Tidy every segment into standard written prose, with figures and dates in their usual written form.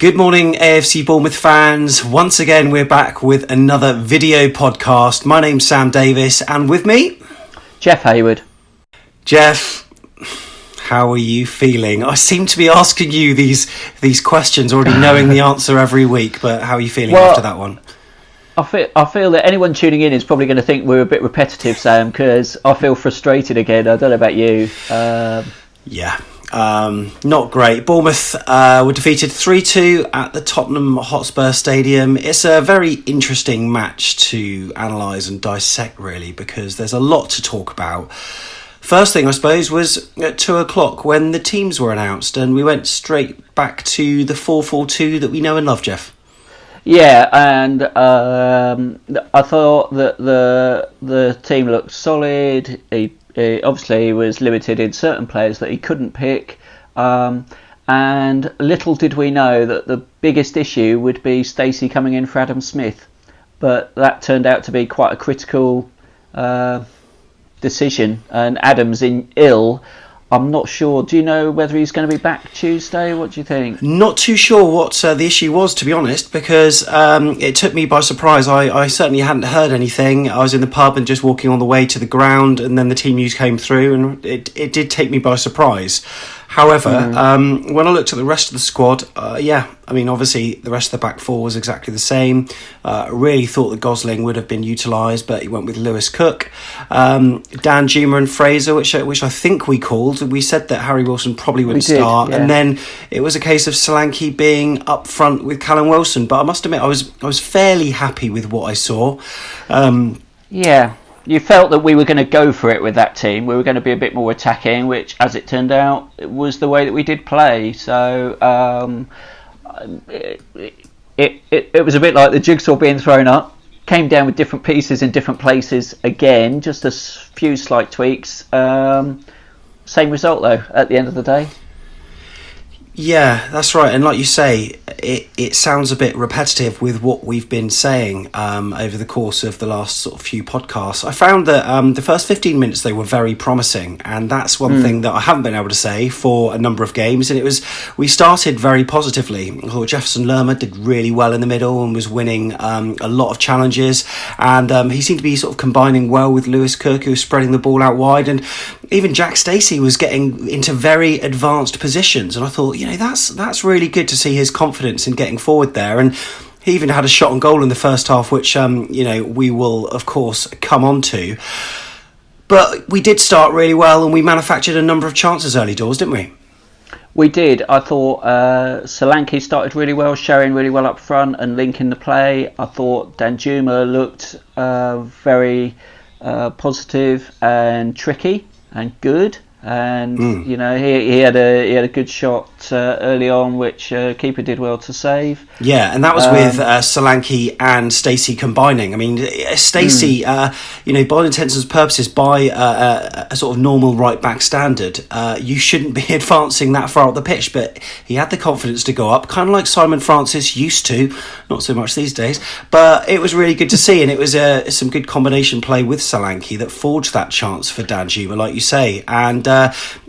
Good morning, AFC Bournemouth fans. Once again, we're back with another video podcast. My name's Sam Davis, and with me, Jeff Hayward. Jeff, how are you feeling? I seem to be asking you these questions, already knowing the answer every week, but how are you feeling after that one? I feel that anyone tuning in is probably going to think we're a bit repetitive, Sam, because I feel frustrated again. I don't know about you. Not great. Bournemouth were defeated 3-2 at the Tottenham Hotspur Stadium. It's a very interesting match to analyse and dissect, really, because there's a lot to talk about. First thing, I suppose, was at 2 o'clock when the teams were announced, and we went straight back to the 4-4-2 that we know and love, Jeff. Yeah, and I thought that the team looked solid. He obviously was limited in certain players that he couldn't pick, and little did we know that the biggest issue would be Stacey coming in for Adam Smith, but that turned out to be quite a critical decision, and Adam's ill. I'm not sure. Do you know whether he's going to be back Tuesday? What do you think? Not too sure what the issue was, to be honest, because it took me by surprise. I certainly hadn't heard anything. I was in the pub and just walking on the way to the ground, and then the team news came through, and it did take me by surprise. However, when I looked at the rest of the squad, obviously the rest of the back four was exactly the same. Really thought that Gosling would have been utilised, but he went with Lewis Cook. Danjuma and Fraser, which I think we called. We said that Harry Wilson probably wouldn't start, and then it was a case of Solanke being up front with Callum Wilson. But I must admit, I was fairly happy with what I saw. You felt that we were going to go for it with that team. We were going to be a bit more attacking, which, as it turned out, was the way that we did play. So it was a bit like the jigsaw being thrown up. Came down with different pieces in different places again, just a few slight tweaks. Same result, though, at the end of the day. Yeah, that's right. And like you say, it sounds a bit repetitive with what we've been saying over the course of the last sort of few podcasts. I found that the first 15 minutes, they were very promising. And that's one thing that I haven't been able to say for a number of games. And we started very positively. I thought Jefferson Lerma did really well in the middle and was winning a lot of challenges. And he seemed to be sort of combining well with Lewis Cook, who was spreading the ball out wide. And even Jack Stacey was getting into very advanced positions. And I thought, that's really good to see his confidence in getting forward there. And he even had a shot on goal in the first half, which, we will, of course, come on to. But we did start really well, and we manufactured a number of chances early doors, didn't we? We did. I thought Solanke started really well, showing really well up front and linking the play. I thought Danjuma looked very positive and tricky and good. And he had a good shot early on, which keeper did well to save. Yeah, and that was with Solanke and Stacey combining. I mean, Stacey, by all intents and purposes, by a sort of normal right back standard, you shouldn't be advancing that far up the pitch. But he had the confidence to go up, kind of like Simon Francis used to. Not so much these days, but it was really good to see, and it was some good combination play with Solanke that forged that chance for Danjuma, like you say, and.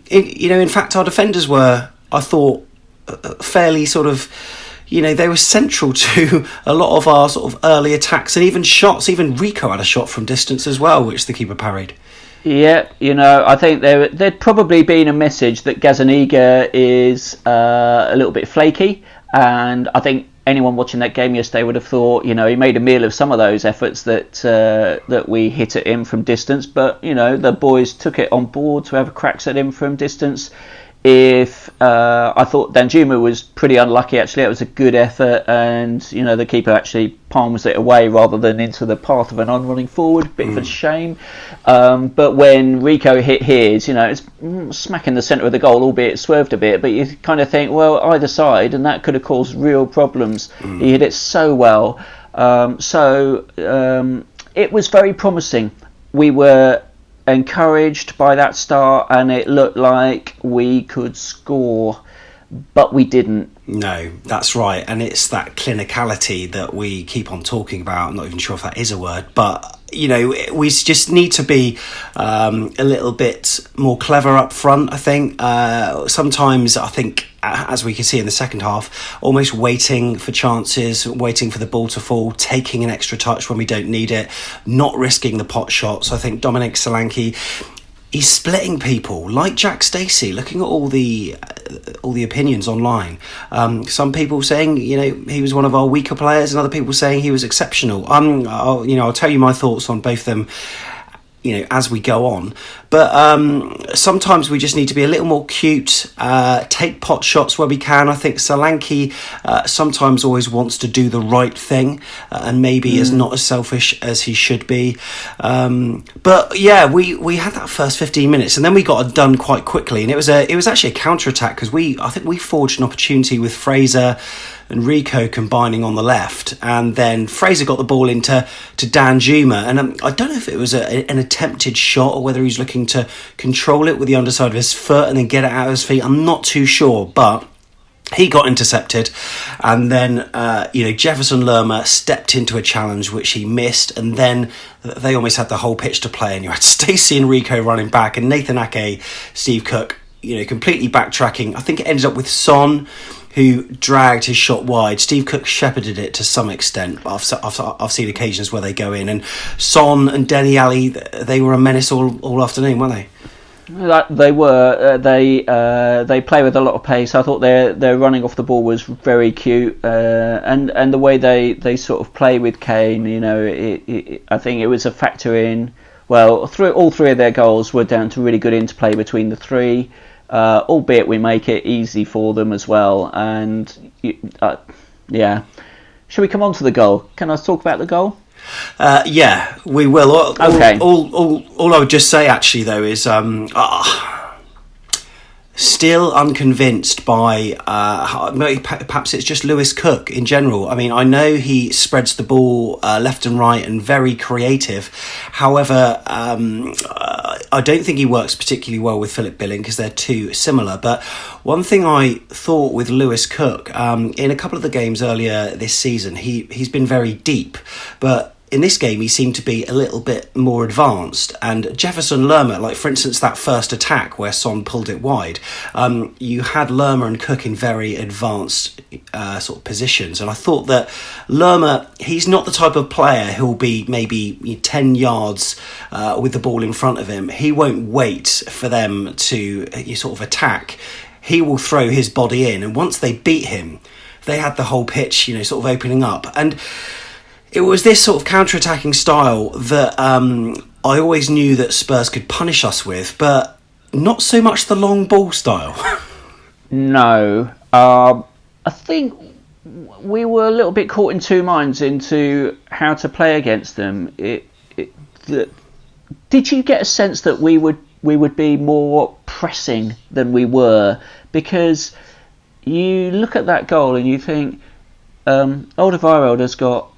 In fact, our defenders were, I thought, fairly sort of, they were central to a lot of our sort of early attacks and even shots. Even Rico had a shot from distance as well, which the keeper parried. Yeah, I think there'd probably been a message that Gazaniga is a little bit flaky, and I think anyone watching that game yesterday would have thought, he made a meal of some of those efforts that we hit at him from distance. But, the boys took it on board to have cracks at him from distance. I thought Danjuma was pretty unlucky, actually. It was a good effort, and, the keeper actually palms it away rather than into the path of an on-running forward. Bit of a shame. But when Rico hit his, it's smack in the centre of the goal, albeit it swerved a bit. But you kind of think, well, either side, and that could have caused real problems. He hit it so well. It was very promising. We were encouraged by that start, and it looked like we could score but we didn't. No, that's right. And it's that clinicality that we keep on talking about. I'm not even sure if that is a word, but we just need to be a little bit more clever up front, I think. Sometimes, I think, as we can see in the second half, almost waiting for chances, waiting for the ball to fall, taking an extra touch when we don't need it, not risking the pot shots. I think Dominic Solanke, he's splitting people like Jack Stacey. Looking at all the opinions online, some people saying he was one of our weaker players, and other people saying he was exceptional. I'll tell you my thoughts on both of them as we go on, but sometimes we just need to be a little more cute, take pot shots where we can. I think Solanke sometimes always wants to do the right thing, and maybe is not as selfish as he should be, but yeah, we had that first 15 minutes and then we got it done quite quickly, and it was actually a counter-attack, because I think we forged an opportunity with Fraser and Rico combining on the left, and then Fraser got the ball into Dan Juma, and I don't know if it was an attempted shot or whether he's looking to control it with the underside of his foot and then get it out of his feet. I'm not too sure, but he got intercepted, and then Jefferson Lerma stepped into a challenge which he missed, and then they almost had the whole pitch to play, and you had Stacey and Rico running back, and Nathan Ake, Steve Cook, completely backtracking. I think it ended up with Son, who dragged his shot wide. Steve Cook shepherded it to some extent. I've seen occasions where they go in, and Son and Dele Alli, they were a menace all afternoon, weren't they? They were. They play with a lot of pace. I thought their running off the ball was very cute, and the way they sort of play with Kane. I think it was a factor in. Well, all three of their goals were down to really good interplay between the three. Albeit we make it easy for them as well, and yeah. Shall we come on to the goal? Can I talk about the goal? Yeah, we will. Okay. All I would just say actually though is still unconvinced by perhaps it's just Lewis Cook in general. I mean, I know he spreads the ball left and right and very creative. However, I don't think he works particularly well with Philip Billing because they're too similar. But one thing I thought with Lewis Cook, in a couple of the games earlier this season, he's been very deep, but in this game, he seemed to be a little bit more advanced. And Jefferson Lerma, like for instance, that first attack where Son pulled it wide, you had Lerma and Cook in very advanced sort of positions. And I thought that Lerma, he's not the type of player who'll be maybe 10 yards with the ball in front of him. He won't wait for them to sort of attack. He will throw his body in. And once they beat him, they had the whole pitch, sort of opening up. And it was this sort of counter-attacking style that I always knew that Spurs could punish us with, but not so much the long ball style. No. I think we were a little bit caught in two minds into how to play against them. Did you get a sense that we would be more pressing than we were? Because you look at that goal and you think, Alderweireld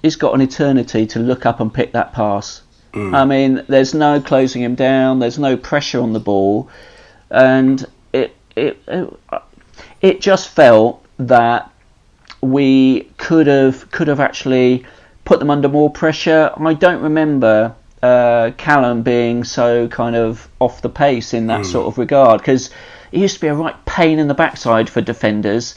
he's got an eternity to look up and pick that pass. I mean, there's no closing him down. There's no pressure on the ball, and it just felt that we could have actually put them under more pressure. I don't remember Callum being so kind of off the pace in that sort of regard, because he used to be a right pain in the backside for defenders.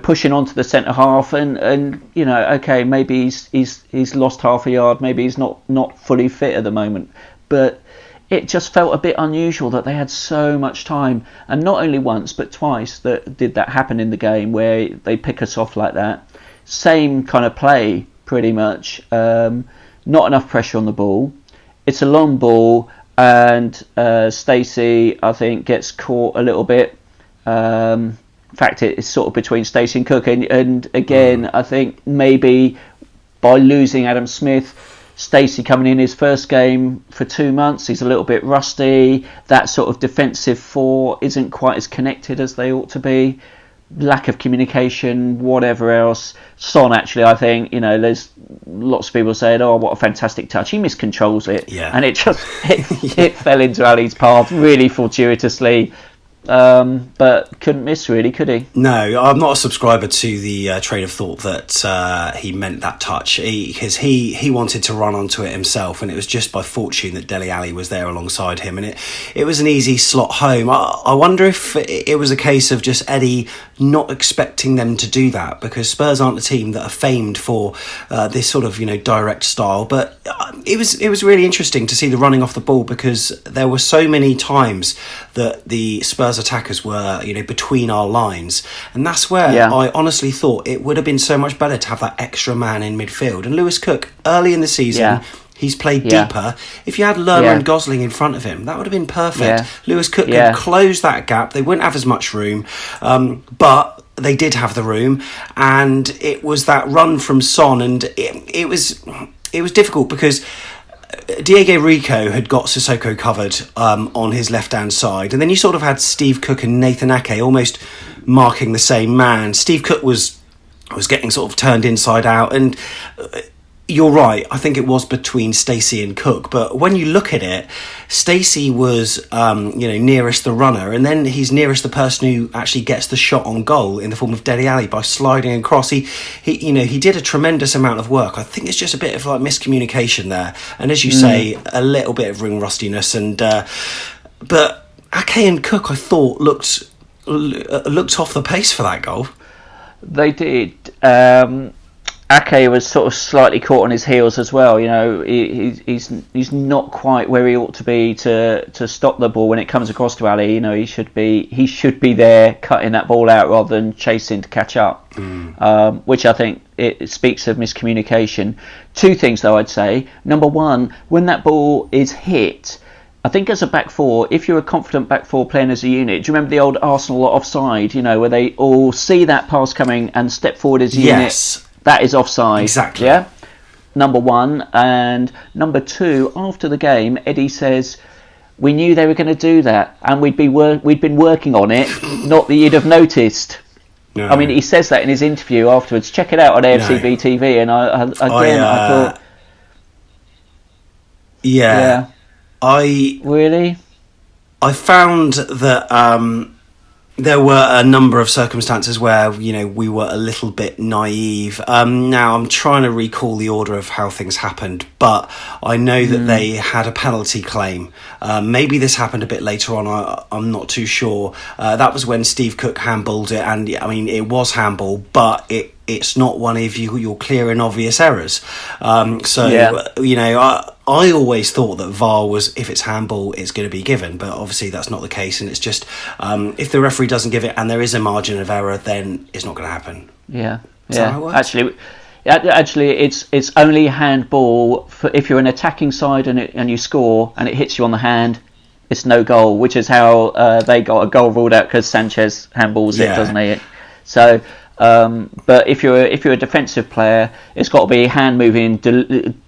Pushing onto the centre half, and okay, maybe he's lost half a yard, maybe he's not fully fit at the moment, but it just felt a bit unusual that they had so much time, and not only once but twice did that happen in the game where they pick us off like that. Same kind of play, pretty much. Not enough pressure on the ball. It's a long ball, and Stacey, I think, gets caught a little bit. In fact, it's sort of between Stacey and Cook, and again, I think maybe by losing Adam Smith, Stacey coming in his first game for 2 months, he's a little bit rusty. That sort of defensive four isn't quite as connected as they ought to be. Lack of communication, whatever else. Son, actually, I think, there's lots of people saying, "Oh, what a fantastic touch." He miscontrols it, and it just it fell into Ali's path really fortuitously. but couldn't miss really, could he? No, I'm not a subscriber to the train of thought that he meant that touch, because he wanted to run onto it himself, and it was just by fortune that Dele Alli was there alongside him, and it was an easy slot home. I wonder if it was a case of just Eddie not expecting them to do that, because Spurs aren't a team that are famed for this sort of direct style. But it was really interesting to see the running off the ball, because there were so many times that the Spurs attackers were between our lines, and that's where I honestly thought it would have been so much better to have that extra man in midfield. And Lewis Cook, early in the season, he's played deeper. If you had Lerma and Gosling in front of him, that would have been perfect. Lewis Cook could close that gap. They wouldn't have as much room, but they did have the room, and it was that run from Son, and it was difficult because Diego Rico had got Sissoko covered on his left-hand side, and then you sort of had Steve Cook and Nathan Ake almost marking the same man. Steve Cook was getting sort of turned inside out, and you're right, I think it was between Stacey and Cook, but when you look at it, Stacey was nearest the runner, and then he's nearest the person who actually gets the shot on goal in the form of Dele Alli by sliding across. He did a tremendous amount of work. I think it's just a bit of like miscommunication there, and as you say, a little bit of ring rustiness. And but Ake and Cook, I thought, looked off the pace for that goal. They did. Ake was sort of slightly caught on his heels as well. He's not quite where he ought to be to stop the ball when it comes across to Ali. He should be there cutting that ball out rather than chasing to catch up. Which I think it speaks of miscommunication. Two things though, I'd say. Number one, when that ball is hit, I think as a back four, if you're a confident back four playing as a unit, do you remember the old Arsenal offside? Where they all see that pass coming and step forward as a unit. Yes. That is offside. Exactly. Yeah. Number one. And number two, after the game, Eddie says, we knew they were going to do that, and we'd been working on it, not that you'd have noticed. No. I mean, he says that in his interview afterwards. Check it out on AFCB TV, and I thought... Yeah. Really? I found that... there were a number of circumstances where, we were a little bit naive. Now, I'm trying to recall the order of how things happened, but I know that they had a penalty claim. Maybe this happened a bit later on, I'm not too sure. That was when Steve Cook handballed it, and it was handball, but it's not one of your clear and obvious errors. I always thought that VAR was, if it's handball, it's going to be given, but obviously that's not the case, and it's just if the referee doesn't give it and there is a margin of error, then it's not going to happen. Yeah. Actually, it's only handball for if you're an attacking side and you score and it hits you on the hand. It's no goal, which is how they got a goal ruled out because Sanchez handballs it, doesn't he? So. But if you're a defensive player, it's got to be hand moving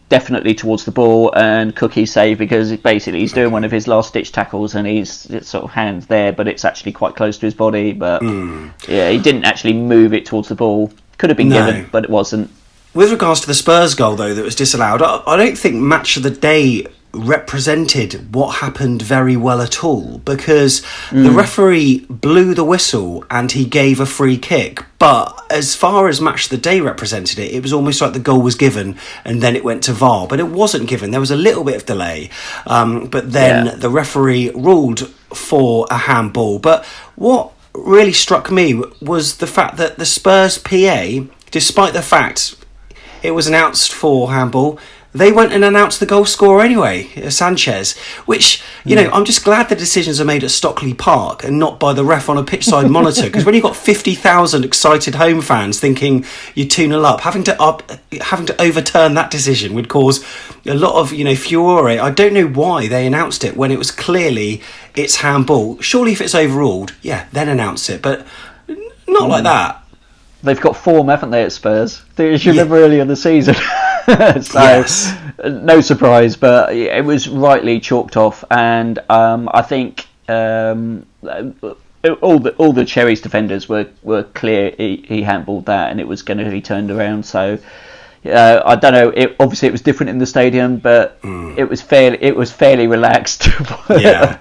definitely towards the ball and Cookie save, because basically he's doing one of his last ditch tackles and it's sort of hands there, but it's actually quite close to his body. But he didn't actually move it towards the ball. Could have been given, but it wasn't. With regards to the Spurs goal though that was disallowed, I don't think match of the day represented what happened very well at all, because the referee blew the whistle and he gave a free kick, but as far as match of the day represented it, it was almost like the goal was given and then it went to VAR, but it wasn't given. There was a little bit of delay, but then the referee ruled for a handball. But what really struck me was the fact that the Spurs PA, despite the fact it was announced for handball, they went and announced the goal scorer anyway, Sanchez, which, I'm just glad the decisions are made at Stockley Park and not by the ref on a pitchside monitor, because when you've got 50,000 excited home fans thinking you're 2-0 up, having to overturn that decision would cause a lot of, furore. I don't know why they announced it when it was clearly it's handball. Surely if it's overruled, then announce it, but not like that. They've got form, haven't they, at Spurs? They should remember earlier in the season. No surprise, but it was rightly chalked off, and I think all the Cherries defenders were clear he handballed that, and it was going to be turned around. So I don't know. Obviously, it was different in the stadium, but it was fairly relaxed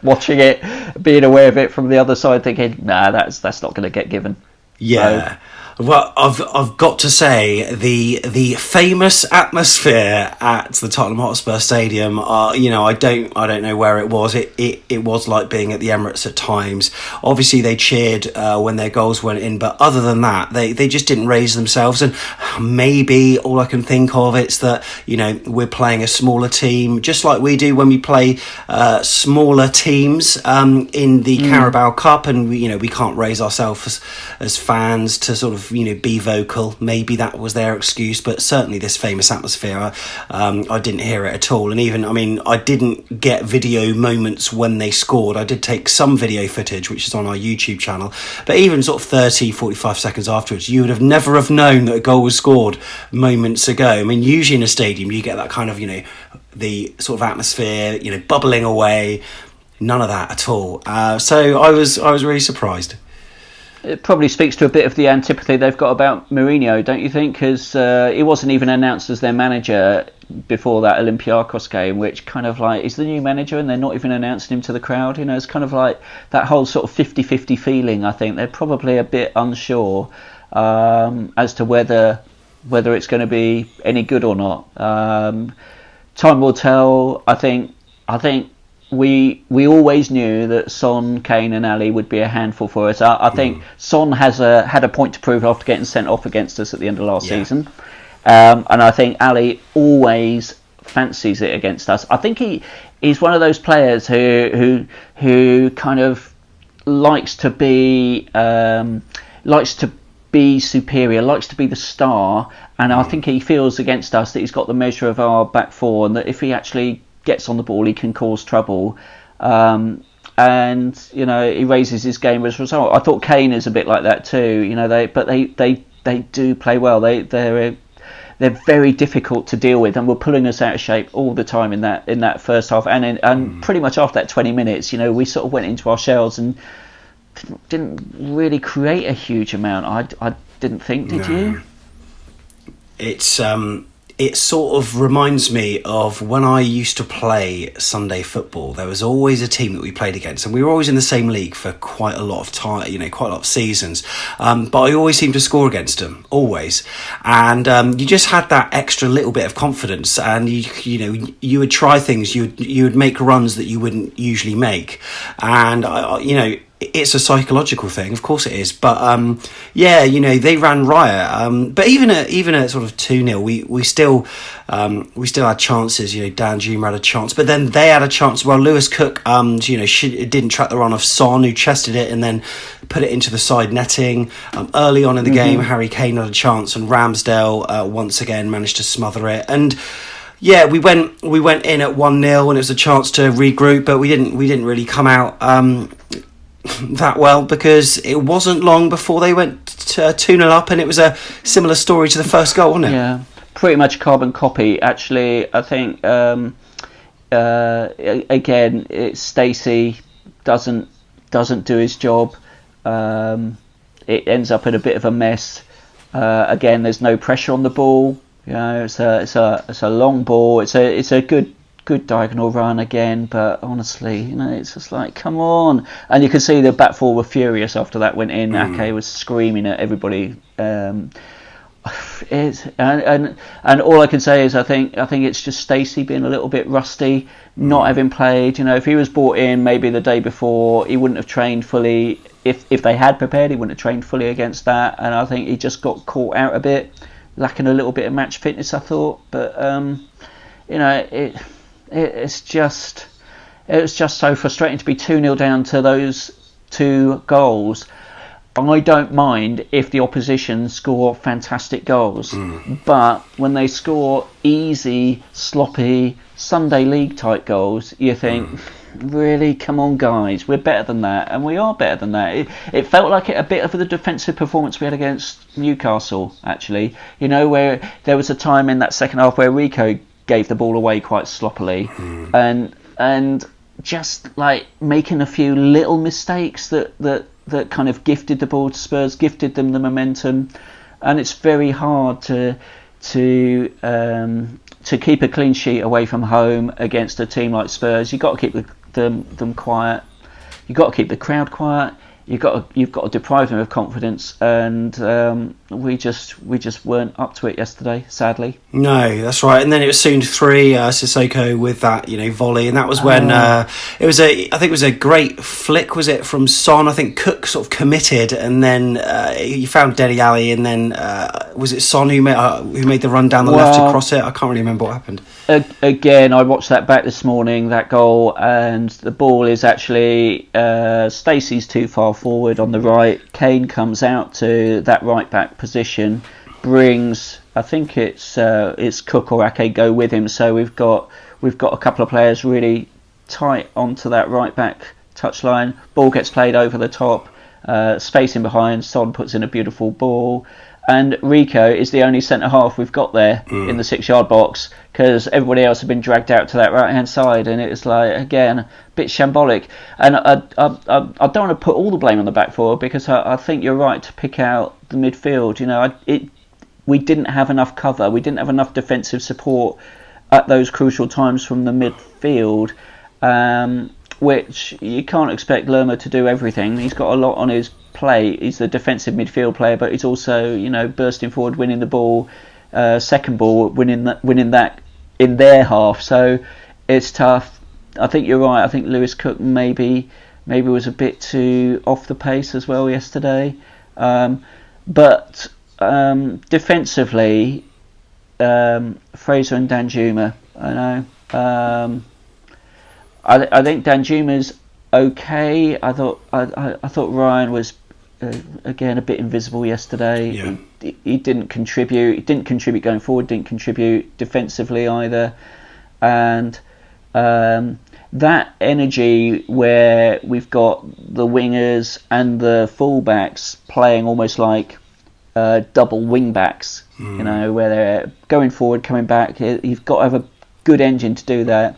watching it, being aware of it from the other side, thinking, nah, that's not going to get given. Yeah. So, Well, I've got to say the famous atmosphere at the Tottenham Hotspur Stadium. I don't know where it was. It was like being at the Emirates at times. Obviously, they cheered when their goals went in, but other than that, they just didn't raise themselves. And maybe all I can think of is that we're playing a smaller team, just like we do when we play smaller teams in the Carabao Cup, and we can't raise ourselves as fans to sort of be vocal. Maybe that was their excuse, but certainly this famous atmosphere, I didn't hear it at all. And even I didn't get video moments when they scored. I did take some video footage, which is on our YouTube channel, but even sort of 30-45 seconds afterwards, you would have never have known that a goal was scored moments ago. I mean, usually in a stadium you get that kind of the sort of atmosphere bubbling away. None of that at all. So I was really surprised. It probably speaks to a bit of the antipathy they've got about Mourinho, don't you think? Because he wasn't even announced as their manager before that Olympiacos game, which kind of like is the new manager and they're not even announcing him to the crowd. It's kind of like that whole sort of 50-50 feeling. I think they're probably a bit unsure as to whether it's going to be any good or not. Time will tell. I think we always knew that Son, Kane and Ali would be a handful for us. I think Son had a point to prove after getting sent off against us at the end of last season. And I think Ali always fancies it against us. I think he's one of those players who kind of likes to be superior, likes to be the star, and I think he feels against us that he's got the measure of our back four, and that if he actually gets on the ball, he can cause trouble, and he raises his game as a result. I thought Kane is a bit like that too. They do play well. They're very difficult to deal with, and were pulling us out of shape all the time in that first half, and pretty much after that 20 minutes, we sort of went into our shells and didn't really create a huge amount. I didn't think. Did you? It sort of reminds me of when I used to play Sunday football. There was always a team that we played against, and we were always in the same league for quite a lot of time, quite a lot of seasons. But I always seemed to score against them, always. And you just had that extra little bit of confidence, and you would try things, you would make runs that you wouldn't usually make, and it's a psychological thing, of course it is, but they ran riot. But even at sort of 2-0, we still had chances. Dan Juma had a chance, but then they had a chance. Well, Lewis Cook, didn't track the run of Son, who chested it and then put it into the side netting. Early on in the game, Harry Kane had a chance, and Ramsdale once again managed to smother it. And we went in at 1-0, and it was a chance to regroup, but we didn't really come out that well, because it wasn't long before they went 2-0 up, and it was a similar story to the first goal, wasn't it? Yeah, pretty much carbon copy. Actually, I think again, it's Stacey doesn't do his job. It ends up in a bit of a mess. Again, there's no pressure on the ball. It's a long ball. It's a good diagonal run again, but honestly, it's just like, come on. And you can see the back four were furious after that went in. Ake was screaming at everybody. And all I can say is I think it's just Stacey being a little bit rusty, not having played. If he was brought in maybe the day before, he wouldn't have trained fully. If they had prepared, he wouldn't have trained fully against that. And I think he just got caught out a bit, lacking a little bit of match fitness, I thought. But it was just so frustrating to be 2-0 down to those two goals. I don't mind if the opposition score fantastic goals, but when they score easy, sloppy, Sunday League type goals, you think, really, come on guys, we're better than that, and we are better than that. It felt like a bit of the defensive performance we had against Newcastle, actually, where there was a time in that second half where Rico gave the ball away quite sloppily, and just like making a few little mistakes that kind of gifted the ball to Spurs, gifted them the momentum, and it's very hard to to keep a clean sheet away from home against a team like Spurs. You've got to keep them quiet. You've got to keep the crowd quiet. You've got to deprive them of confidence, and we just weren't up to it yesterday, sadly. No, that's right. And then it was soon 3 Sissoko with that volley, and that was when I think it was a great flick, was it, from Son? I think Cook sort of committed, and then you found Dele Alli, and then was it Son who made the run down the left to cross it? I can't really remember what happened. Again, I watched that back this morning, that goal, and the ball is actually Stacey's too far forward on the right. Kane comes out to that right back position, brings, I think it's Cook or Ake go with him. So we've got a couple of players really tight onto that right back touchline. Ball gets played over the top, space in behind. Son puts in a beautiful ball. And Rico is the only centre-half we've got there in the 6-yard box, because everybody else has been dragged out to that right-hand side, and it's like, again, a bit shambolic. And I don't want to put all the blame on the back four, because I think you're right to pick out the midfield. We didn't have enough cover. We didn't have enough defensive support at those crucial times from the midfield, which you can't expect Lerma to do everything. He's got a lot on his play. He's the defensive midfield player, but he's also bursting forward, winning the ball, second ball, winning that in their half. So it's tough. I think you're right. I think Lewis Cook maybe was a bit too off the pace as well yesterday, but defensively, Fraser and Danjuma, I know. I think Danjuma's okay. I thought Ryan was again a bit invisible yesterday. Yeah. He didn't contribute. He didn't contribute going forward. Didn't contribute defensively either. And that energy where we've got the wingers and the fullbacks playing almost like double wing backs. Where they're going forward, coming back. You've got to have a good engine to do that.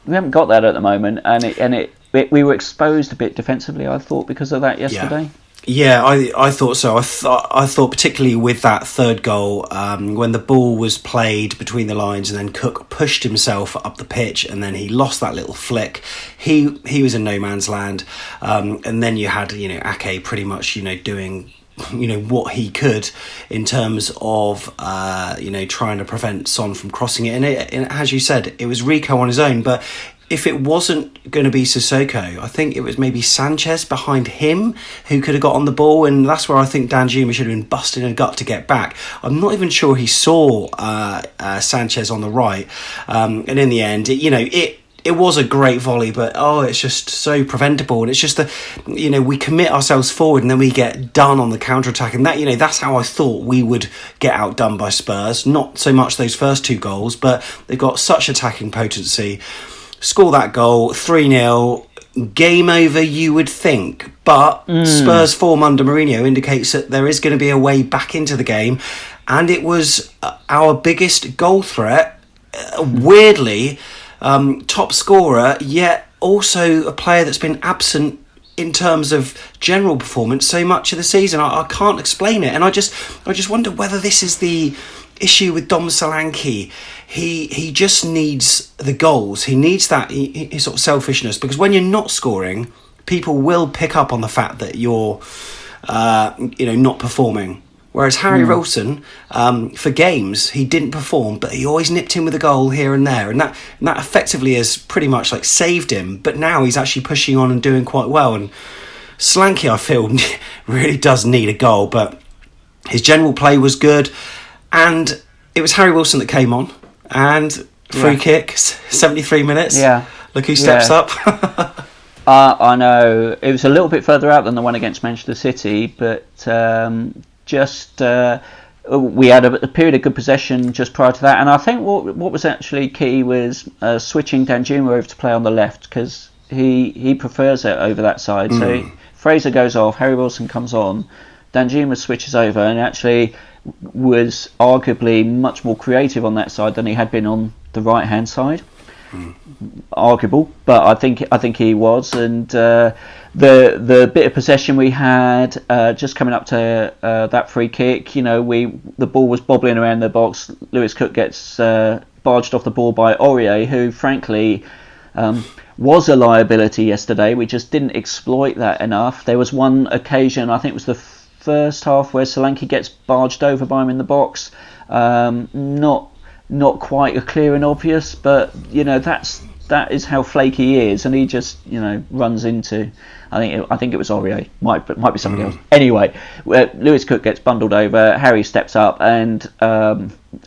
We haven't got that at the moment, and we were exposed a bit defensively, I thought, because of that yesterday. Yeah, I thought so. I thought particularly with that third goal, when the ball was played between the lines, and then Cook pushed himself up the pitch, and then he lost that little flick. He was in no man's land, and then you had Ake pretty much doing what he could in terms of trying to prevent Son from crossing it. And as you said, it was Rico on his own, but if it wasn't going to be Sissoko, I think it was maybe Sanchez behind him who could have got on the ball, and that's where I think Danjuma should have been busting a gut to get back. I'm not even sure he saw Sanchez on the right, and in the end, it was a great volley, but it's just so preventable, and it's just we commit ourselves forward and then we get done on the counter-attack, and that's how I thought we would get outdone by Spurs. Not so much those first 2 goals, but they've got such attacking potency. Score that goal, 3-0, game over, you would think, but Spurs' form under Mourinho indicates that there is going to be a way back into the game, and it was our biggest goal threat, weirdly. Top scorer, yet also a player that's been absent in terms of general performance so much of the season. I can't explain it, and I just wonder whether this is the issue with Dom Solanke. He just needs the goals. He needs that his sort of selfishness, because when you're not scoring, people will pick up on the fact that you're not performing. Whereas Harry Wilson, for games, he didn't perform, but he always nipped in with a goal here and there. And that effectively has pretty much saved him. But now he's actually pushing on and doing quite well. And Solanke, I feel, really does need a goal. But his general play was good. And it was Harry Wilson that came on. And free kick, 73 minutes. Yeah. Look who steps up. I know. It was a little bit further out than the one against Manchester City, but... we had a period of good possession just prior to that, and I think what was actually key was switching Danjuma over to play on the left, because he prefers it over that side. So Fraser goes off, Harry Wilson comes on, Danjuma switches over, and actually was arguably much more creative on that side than he had been on the right hand side. arguable, but I think he was. And the bit of possession we had just coming up to that free kick, the ball was bobbling around the box. Lewis Cook gets barged off the ball by Aurier, who frankly was a liability yesterday. We just didn't exploit that enough. There was one occasion, I think it was the first half, where Solanke gets barged over by him in the box. Not quite clear and obvious, but that is how flaky he is, and he just runs into. I think it was Aurier. Might be somebody else. Anyway, Lewis Cook gets bundled over. Harry steps up and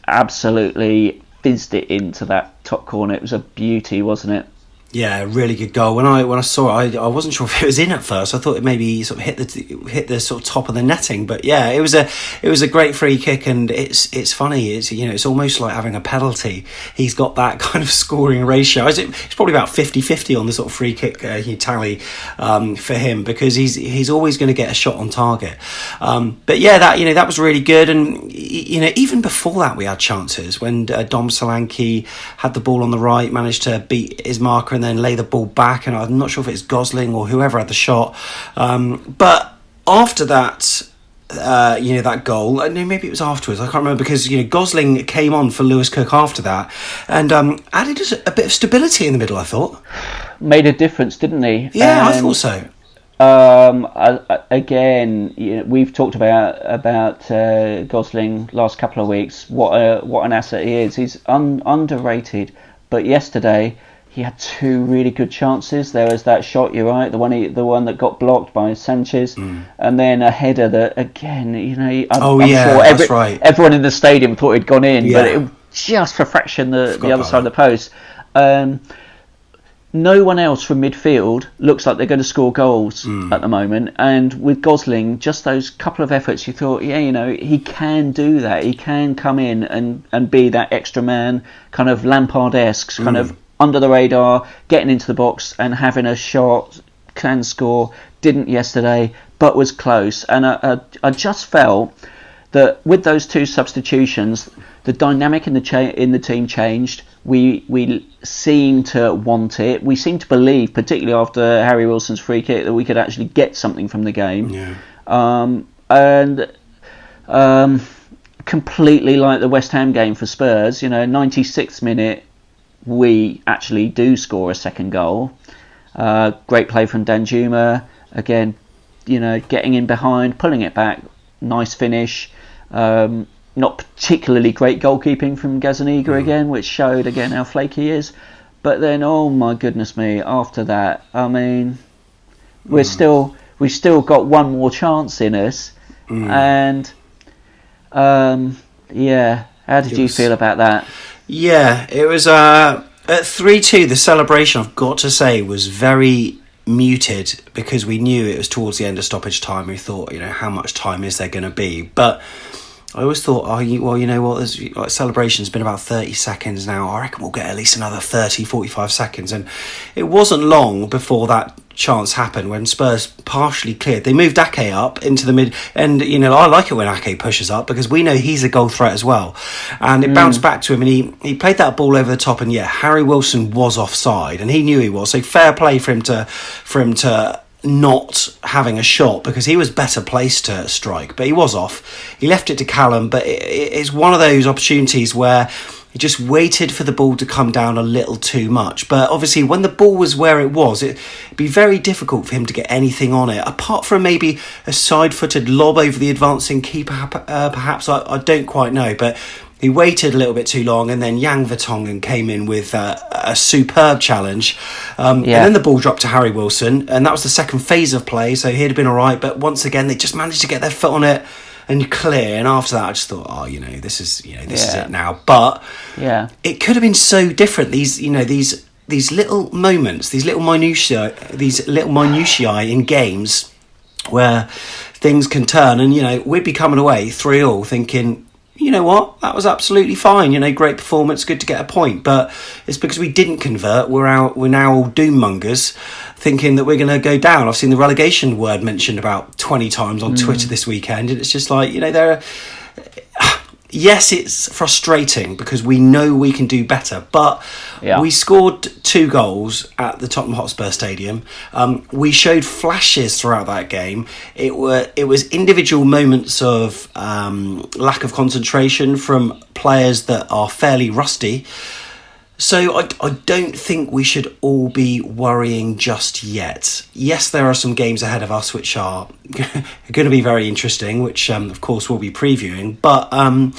absolutely fizzed it into that top corner. It was a beauty, wasn't it? Yeah, really good goal. When I saw it, I wasn't sure if it was in at first. I thought it maybe sort of hit the sort of top of the netting, but yeah, it was a great free kick, and it's funny. It's almost like having a penalty. He's got that kind of scoring ratio. It's probably about 50-50 on the sort of free kick tally for him, because he's always going to get a shot on target. But yeah, that was really good, and even before that we had chances when Dom Solanke had the ball on the right, managed to beat his marker and then lay the ball back, and I'm not sure if it's Gosling or whoever had the shot, but after that that goal, maybe it was afterwards, I can't remember, because Gosling came on for Lewis Cook after that and added a bit of stability in the middle. I thought made a difference, didn't he? Yeah, I thought so. Again, we've talked about Gosling last couple of weeks. What an asset he is. He's underrated, but yesterday he had two really good chances. There was that shot, you're right, the one that got blocked by Sanchez, and then a header that, again, I'm sure that's right. Everyone in the stadium thought he'd gone in, but it just for a fraction the other side of the post. No one else from midfield looks like they're going to score goals at the moment, and with Gosling, just those couple of efforts, you thought, he can do that. He can come in and be that extra man, kind of Lampard-esque, kind of under the radar, getting into the box and having a shot, can score. Didn't yesterday, but was close. And I just felt that with those two substitutions, the dynamic in the team changed. We seemed to want it. We seemed to believe, particularly after Harry Wilson's free kick, that we could actually get something from the game. Yeah. Completely like the West Ham game for Spurs, 96th minute, we actually do score a second goal. Great play from Danjuma. Again, getting in behind, pulling it back. Nice finish. Not particularly great goalkeeping from Gazaniga again, which showed again how flaky he is. But then, oh my goodness me, after that, I mean, we've still got one more chance in us. And how did you feel about that? Yeah, it was at 3-2. The celebration, I've got to say, was very muted because we knew it was towards the end of stoppage time. We thought, how much time is there going to be? But I always thought, you know what, there's celebration's been about 30 seconds now. I reckon we'll get at least another 30, 45 seconds. And it wasn't long before that chance happened when Spurs partially cleared. They moved Ake up into the mid, and I like it when Ake pushes up because we know he's a goal threat as well. And it bounced back to him, and he played that ball over the top. And Harry Wilson was offside, and he knew he was. So fair play for him to not having a shot because he was better placed to strike, but he was off. He left it to Callum, but it's one of those opportunities where he just waited for the ball to come down a little too much. But obviously when the ball was where it was, it'd be very difficult for him to get anything on it, apart from maybe a side-footed lob over the advancing keeper, perhaps. I don't quite know, but he waited a little bit too long, and then Yang Vertonghen came in with a superb challenge. And then the ball dropped to Harry Wilson, and that was the second phase of play, so he'd have been all right. But once again, they just managed to get their foot on it and clear. And after that, I just thought, this is it now. But it could have been so different. These little moments, these little minutiae in games where things can turn. And we'd be coming away 3-3 thinking, you know what, that was absolutely fine. Great performance, good to get a point. But it's because we didn't convert. We're now all doom mongers, thinking that we're going to go down. I've seen the relegation word mentioned about 20 times on Twitter this weekend, and it's just like, yes, it's frustrating because we know we can do better, but we scored 2 goals at the Tottenham Hotspur Stadium. We showed flashes throughout that game. It was individual moments of lack of concentration from players that are fairly rusty. So I don't think we should all be worrying just yet. Yes, there are some games ahead of us which are going to be very interesting, which of course we'll be previewing. But I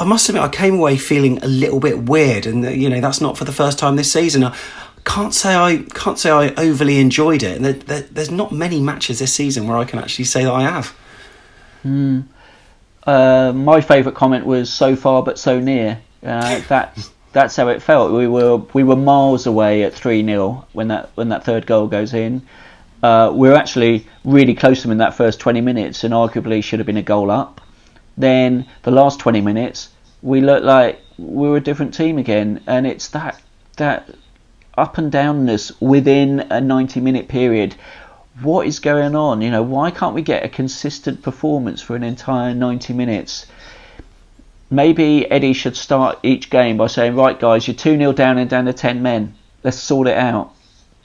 must admit, I came away feeling a little bit weird, and that's not for the first time this season. I can't say I overly enjoyed it. And there's not many matches this season where I can actually say that I have. My favourite comment was "so far but so near." That's how it felt. We were miles away at 3-0 when that third goal goes in. We were actually really close to them in that first 20 minutes, and arguably should have been a goal up. Then the last 20 minutes, we looked like we were a different team again, and it's that up and downness within a 90-minute period. What is going on? Why can't we get a consistent performance for an entire 90 minutes? Maybe Eddie should start each game by saying, right guys, you're 2-0 down and down to 10 men. Let's sort it out.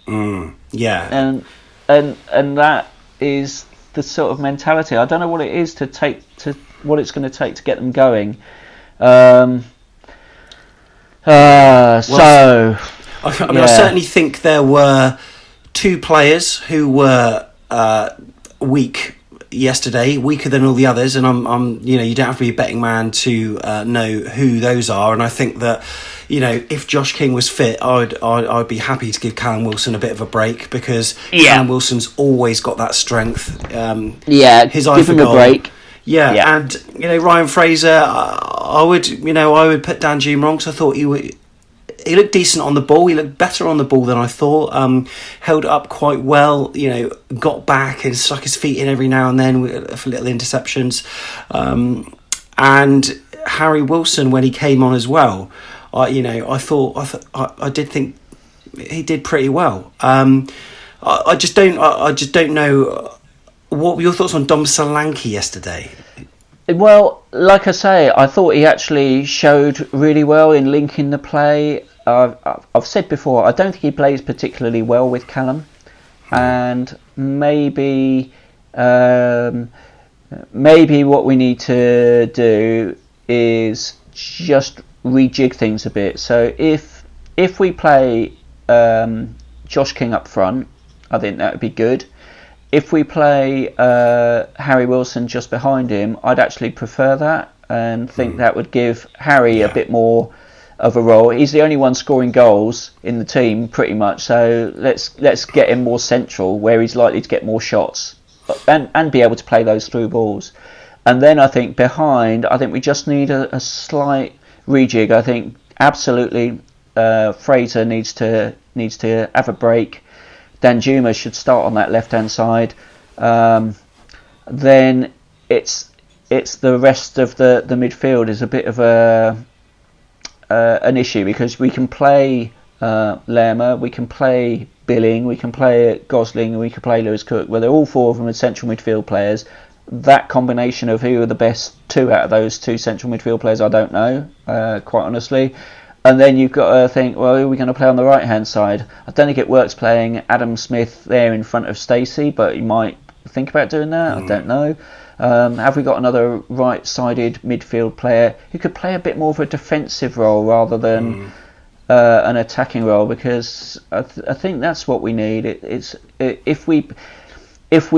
Yeah. And that is the sort of mentality. I don't know what it is what it's going to take to get them going. I certainly think there were 2 players who were weak yesterday, weaker than all the others, and I'm you don't have to be a betting man to know who those are. And I think that if Josh King was fit, I'd be happy to give Callum Wilson a bit of a break, because Callum Wilson's always got that strength. His eye give for him goal. A break. Yeah, and Ryan Fraser, I would put Dan June wrong, because I thought he looked decent on the ball. He looked better on the ball than I thought. Held up quite well. Got back and stuck his feet in every now and then for little interceptions. And Harry Wilson, when he came on as well, I did think he did pretty well. I just don't know. What were your thoughts on Dom Solanke yesterday? Well, like I say, I thought he actually showed really well in linking the play. I've said before, I don't think he plays particularly well with Callum, and maybe what we need to do is just rejig things a bit. So if we play Josh King up front, I think that would be good. If we play Harry Wilson just behind him, I'd actually prefer that, and think that would give Harry a bit more of a role. He's the only one scoring goals in the team, pretty much. So let's get him more central, where he's likely to get more shots and be able to play those through balls. And then I think behind, we just need a slight rejig. I think absolutely Fraser needs to have a break. Danjuma should start on that left-hand side. Then it's the rest of the midfield is a bit of an issue, because we can play Lerma, we can play Billing, we can play Gosling, and we can play Lewis Cook. Well, they're all 4 of them as central midfield players. That combination of who are the best 2 out of those 2 central midfield players, I don't know, quite honestly. And then you've got to think, well, who are we going to play on the right-hand side? I don't think it works playing Adam Smith there in front of Stacey, but you might think about doing that. I don't know. Have we got another right-sided midfield player who could play a bit more of a defensive role rather than an attacking role? Because I think that's what we need. If we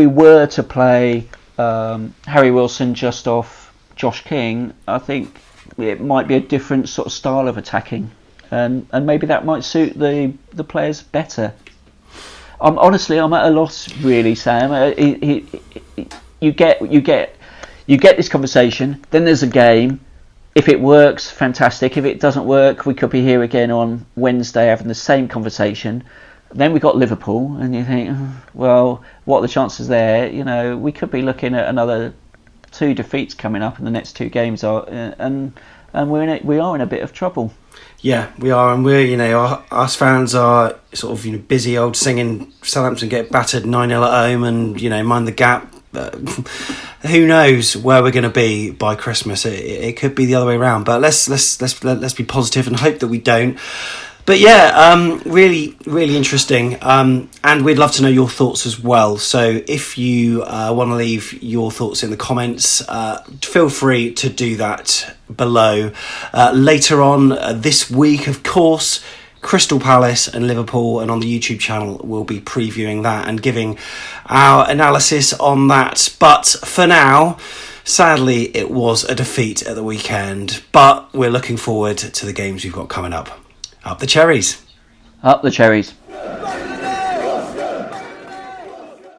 were to play Harry Wilson just off Josh King, I think it might be a different sort of style of attacking, and maybe that might suit the players better. I'm at a loss, really, Sam. You get this conversation, then there's a game. If it works, fantastic. If it doesn't work, we could be here again on Wednesday having the same conversation. Then we got Liverpool, and you think, well, what are the chances there? We could be looking at another 2 defeats coming up in the next 2 games, and we are in a bit of trouble. Yeah, we are, and we're us fans are sort of busy old singing Southampton get battered 9-0 at home, and mind the gap who knows where we're going to be by Christmas? It could be the other way around. But let's be positive and hope that we don't. But yeah, really, really interesting. And we'd love to know your thoughts as well. So if you want to leave your thoughts in the comments, feel free to do that below. Later on this week, of course, Crystal Palace and Liverpool, and on the YouTube channel we'll be previewing that and giving our analysis on that. But for now, sadly, it was a defeat at the weekend, but we're looking forward to the games we've got coming up. Up the cherries. Up the cherries.